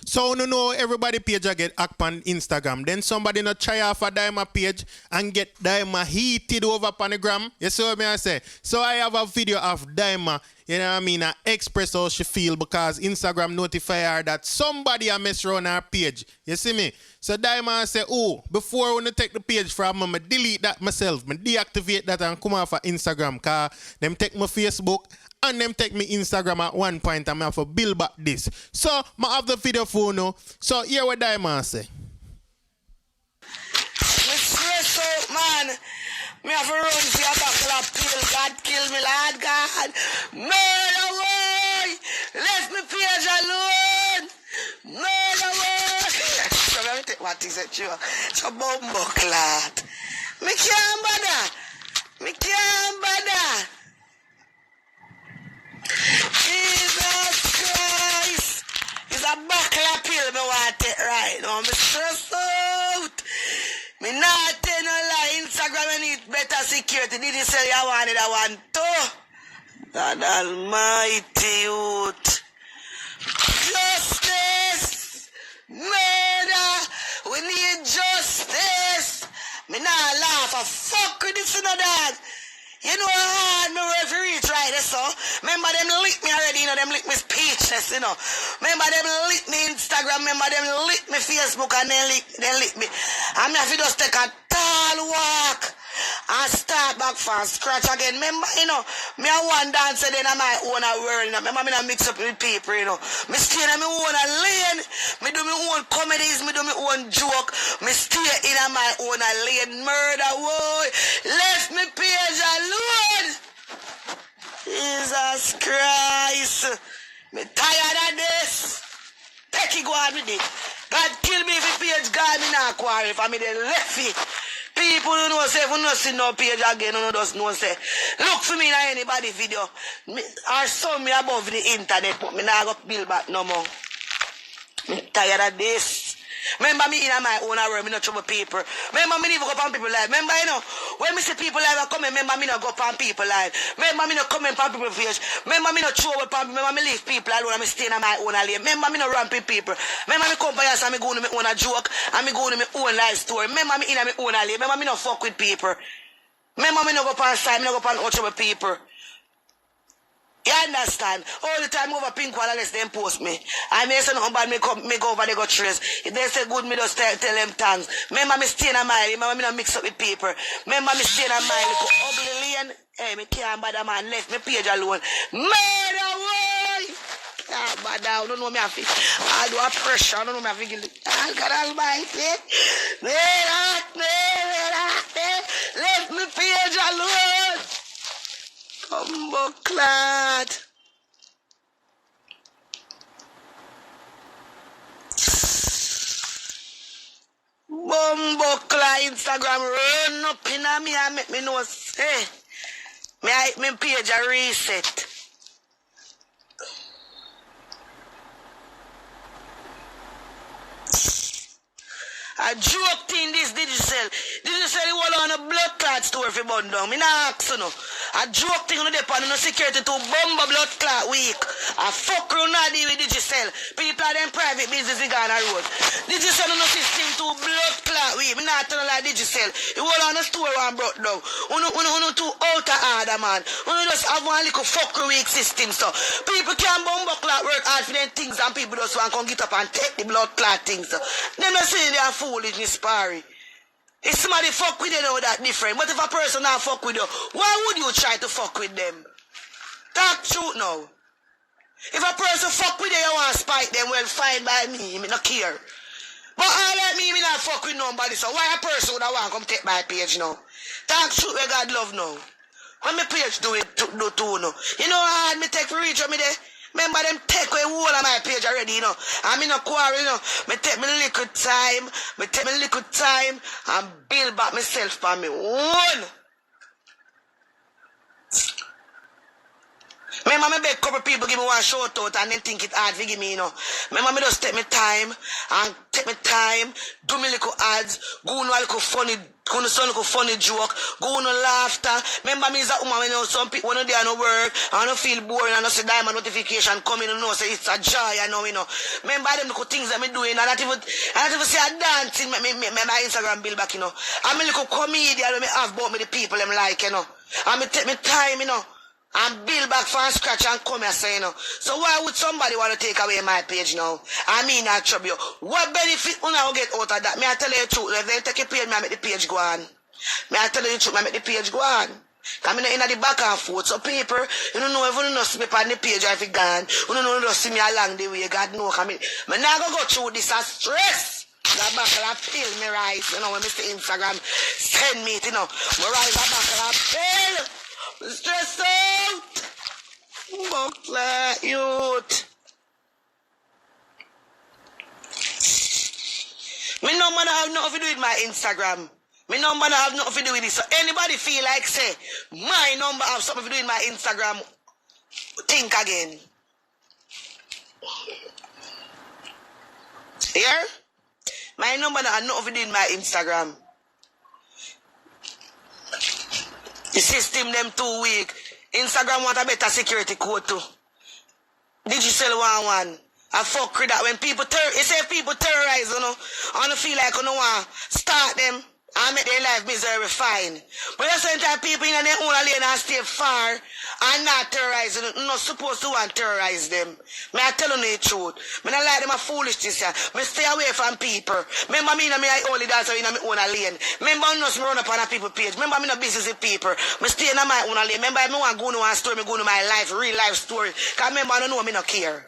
So no know everybody page I get hacked on Instagram. Then somebody not try off a Dyema page and get Dyema heated over on the gram. You see what me I say? So I have a video of Dyema, you know what I mean, express how she feel because Instagram notify her that somebody a mess around her page. You see me? So Dyema say, oh, before I want to take the page from me, delete that myself. Me deactivate that and come off of Instagram because them take my Facebook and them take me Instagram at one point and I have to build back this. So I have the video for now. So here what Dyema say. Me stress out, man. Me have to run for a buckle of pill. God kill me, Lord God. Murder way. Left me page alone. Murder way. So let me take what is it, you? It's a bumbo clot. Me can't bother. Me can't bother. Jesus Christ. It's a buckle of pill me want it right now. Me stressed out. Me not tell no lie. Instagram need better security. Did you say you wanted I want to? God almighty youth. Justice. Murder. We need justice. Me not laugh. I fuck with this, you know, dog. You know how hard me work for reach right there, so. Remember them lick me already, you know, them lick me speechless, you know. Remember them lick me Instagram, remember them lick me Facebook, and then lick me. I mean, if you just take a tall walk and start back from scratch again. Remember, you know, me a one dancer, then I might own a world, you know. Remember, me not mix up with people, you know. Me stay in my own lane. Me do my own comedies, me do my own joke. Me stay in my own lane. Murder, boy. Left me page alone. Jesus Christ. Me tired of this. Take it, go on with it. God kill me if the page God, me not quarrel. If I me then left it. People who know say, if you not see no page again, who just know say, look for me in anybody video. Me, or some me above the internet, but me not go build back no more. Me tired of this. Remember me in my own world, me not trouble people. Remember me never go on people live. Remember, you know, when me see people live, I come in, remember me not go on people live. Remember me not come in on people page. Remember me not trouble on people. Remember me leave people alone and me stay in my own lane. Remember me not ramp with people. Remember me come by us and me go to my own joke and me go to my own life story. Remember me in my own lane. Remember me not fuck with people. Remember me not go on side, me not go on out with people. You understand? All the time over pink wall unless them post me. I may say nothing bad, me go over, they go trace. If they say good, me just tell them thanks. Remember me stay in a mile, remember me not mix up with people. Remember me stay in a mile, go ugly lane. Hey, me can't bother man, left me page alone. Murder way! Can't bother, I don't know me have to. I do a pressure, I don't know me have to get it. God almighty. Left me page alone. Bumbo clad. Bumbo clad Instagram run up in a me and make me know say me page a reset. A joke thing this digital. Digital you all on a blood clot store for bun down. Me not ask you no. A joke thing on the depot no security to bomb blood clot week. A fuck around not deal with digital. People are them private business in Ghana road. Digital no system to blood clot week. Me not tell like digital. You all on a store one brought down. Uno too out of order man. Uno just have one little fuck week system so. People can bomb clot work hard for them things and people just want to come get up and take the blood clot things so. Them not saying they are foolishness, Parry. If somebody fuck with you, know that different. But if a person not fuck with you, why would you try to fuck with them? Talk truth now. If a person fuck with you, you want to spite them, well, fine by me. Me not care. But all like me not fuck with nobody. So why a person would want to come take my page now? Talk truth where God love now. When my page do it, do too now. You know how hard me take for reach me there? Remember them take away whole of my page already, you know. I'm in a quarrel, you know. Me take me little time and build back myself for me. One. Remember, me beg couple people give me one shout out and then think it hard to give me, you know. Remember, me just take me time and do me little ads, go on a little funny, go on some little funny joke, go on a laughter. Remember, me is a woman, you know, some people when they are no work, I don't feel boring, and I see diamond notification coming, you know, say it's a joy, you know. Remember them little things that me doing, and not even say a dancing, my Instagram bill back, you know. I'm a little comedian when me have about me the people them like, you know. And me take me time, you know. And build back from scratch and come here, say, you know. So why would somebody want to take away my page now? I mean, I trouble you. What benefit will I get out of that? Me I tell you the truth. If they take a page, me I make the page go on. Me I tell you the truth, me I make the page go on. Come in the back and forth. So people, you don't know if you don't see me on the page or if you gone. You don't know if you see me along the way. God know. I mean, I'm not going to go through this as stress. That back and I feel me rise. You know, when Mr. Instagram send me it, you know. Me rise that back and I feel. Stress out! Buckler, youth. Me no man have nothing to do with my Instagram. Me no man have nothing to do with it. So anybody feel like say my number have something to do with my Instagram, think again. Here? My number have nothing to do with my Instagram. The system them too weak. Instagram want a better security code too. Digital one. I fuck with that when people you say people terrorize, you know. I don't feel like you know want start them and make their life miserable fine. But at the same time people in their own lane and stay far and not terrorize. You're not supposed to want to terrorize them. Me I tell you the truth. Me not like them a foolishness. Me stay away from people. Remember me I only dance in my own lane. Remember me not run up on a people page. Remember me not business with people. Me stay in my own lane. Remember I want to go to one story, me go to my life, real life story. Cause remember I don't know me not care.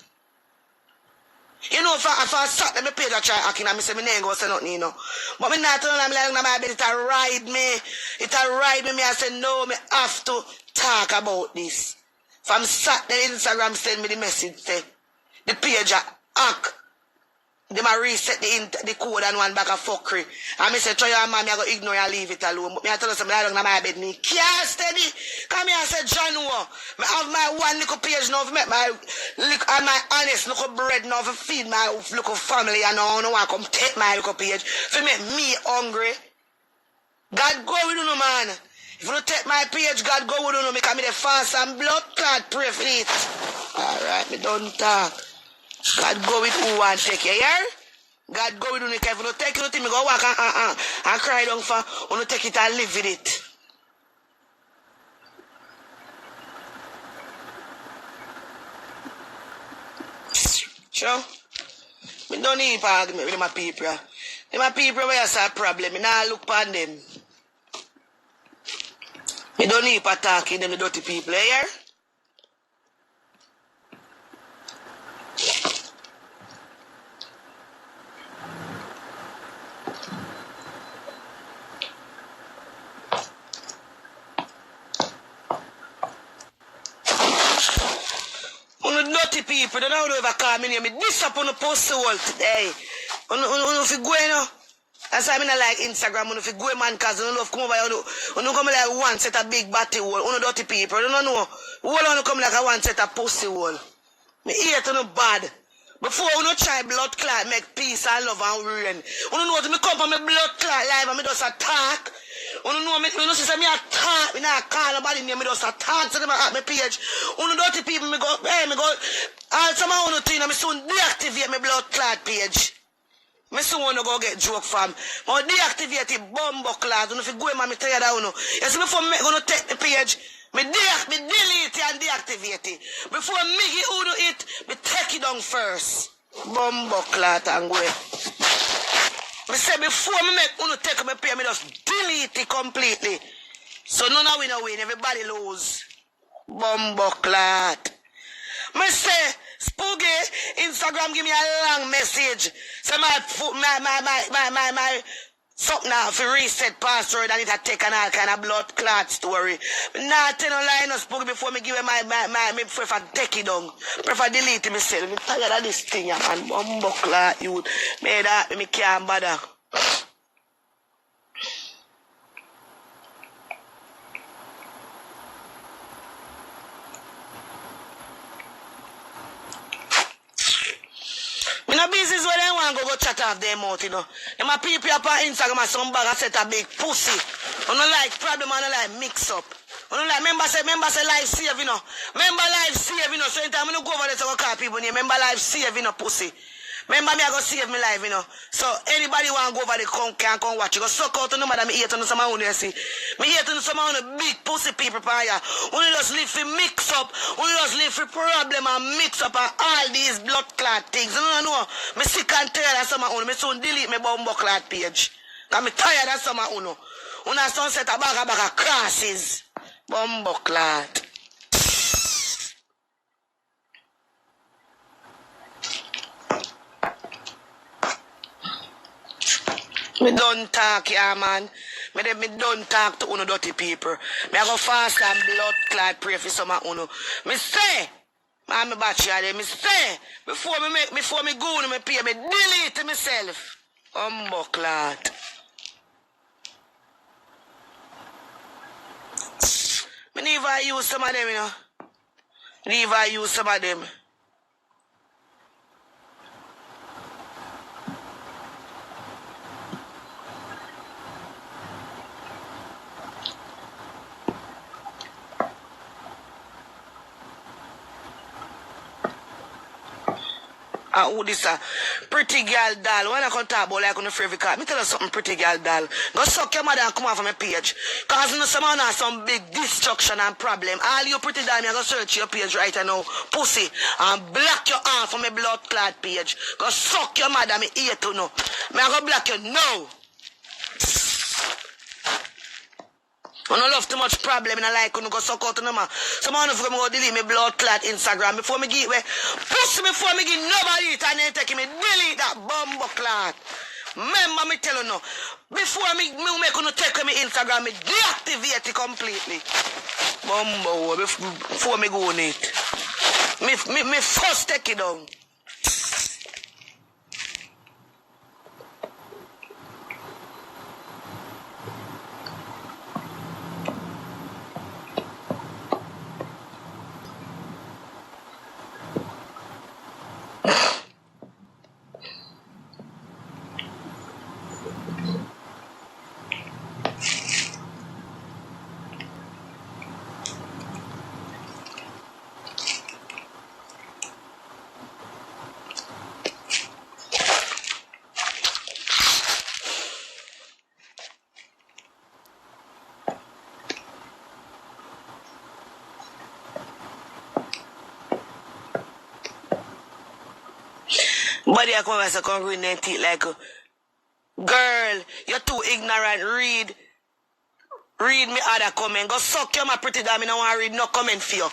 You know, if I sat them, my page I try acting and I say, me ain't go say nothing, you know. But me not telling them like my bed, it'll ride me. It'll ride me. I say, no, me have to talk about this. If I'm sat there, Instagram send me the message, say, the page I act. They might reset the code and one back a fuckery. And me say, try your mommy, I go ignore and leave it alone. But me I tell you something, I don't know my bed, me can't steady. Come here, I say, John, I have my one little page now to make my honest little bread now to feed my little family and I don't want to come take my little page to make me hungry. God go with you, man. If you don't take my page, God go with you, because me the fast and blood clot pray for it. Alright, me don't talk. God go with who want take you, yeah? God go with you, if you don't take it, me go walk and cry down for you take it and live with it. Sure? Me don't need to argue with my people. My people where I a problem, me not look upon them. Me don't need to talk to them, the dirty people, yeah? Dirty people, they don't ever call me name. Me this up on the post wall today. If you go, you know, that's why I mean I like Instagram. If you go, man, because you love come over, you come like one set of big batty wall. You dirty people, you don't know. Wall come like a one set of pussy wall. Me hate you no bad. Before you no try blood clot, make peace and love and rain. You know what? Me come from me blood clot live and me just attack. You know me say me attack. Me not call nobody name. Me just attack. So them at my page. You know dirty people. Me go. All some of you thing. Me soon deactivate my blood clot page. Me soon wanna go get joke from. But deactivate the bumbo clot. You know if you go man, me tell you that you know. Yes, before me gonna take the page. Me delete it and deactivate it. Before me get who do it, me take it down first. Bumbo clot and go. Me say before me make uno take my pay, me just delete it completely. So none of we no win, everybody lose. Bumbo clot. Me say, Spooky, Instagram give me a long message. Say my something now for reset password and it had taken all kind of blood clot story. Nah, tell no lie, no Spooky before me give it me prefer take it down. Prefer delete it myself. Me tired of this thing, man. Bumbo clot, you. Me that, me can't bother. This is where they want to go chat off their mouth, you know. And my people up on Instagram and some bag and set a big pussy. I don't like problem, I don't like mix up. I don't like, member say life save, you know. Member life save, you know. So anytime I don't go over there to go call people name, member life save, you know, pussy. Remember me, I go save me life, you know. So anybody want to go over there can come watch. You go suck out to no matter me hate on some of you see. Me hate on some of the big pussy people for you. Only just live for mix up. Only just live for problem and mix up and all these blood clot things. You know. Me sick and tired of some of you. Me soon delete my bumbo clot page. Cause me tired of some of you. Una son set a bag of crosses. Bumbo clot. Me don't talk, yeah, man. Me don't talk to uno dirty people. Me I go fast and blood clot pray for some of uno. Me say, man, me batch here. Me say, before me go, me pay, me delete myself. Clot. Me never use some of them, you know. Never use some of them. Who this a pretty girl doll? When I come talk about like on the favorite card, me tell you something, pretty girl doll. Go suck your mother and come off of my page. Cause you know someone has some big destruction and problem. All you pretty doll, me I go search your page right now, pussy, and block your arm from my blood clot page. Go suck your mother, me ear to know. Me I go block you now. I don't love too much problem and I like when you go suck out to no man. Someone of them go delete me blood clot Instagram before me give away. Push before me give nobody it and then take me delete that bumbo clot. Remember me tell you no. Before me make you take me Instagram, me deactivate it completely. Bumbo before me go on it. Me first take it down. Body I come as a congruent teeth like girl, you're too ignorant. Read me other comment. Go suck your my pretty damn, I don't want to read no comment for you.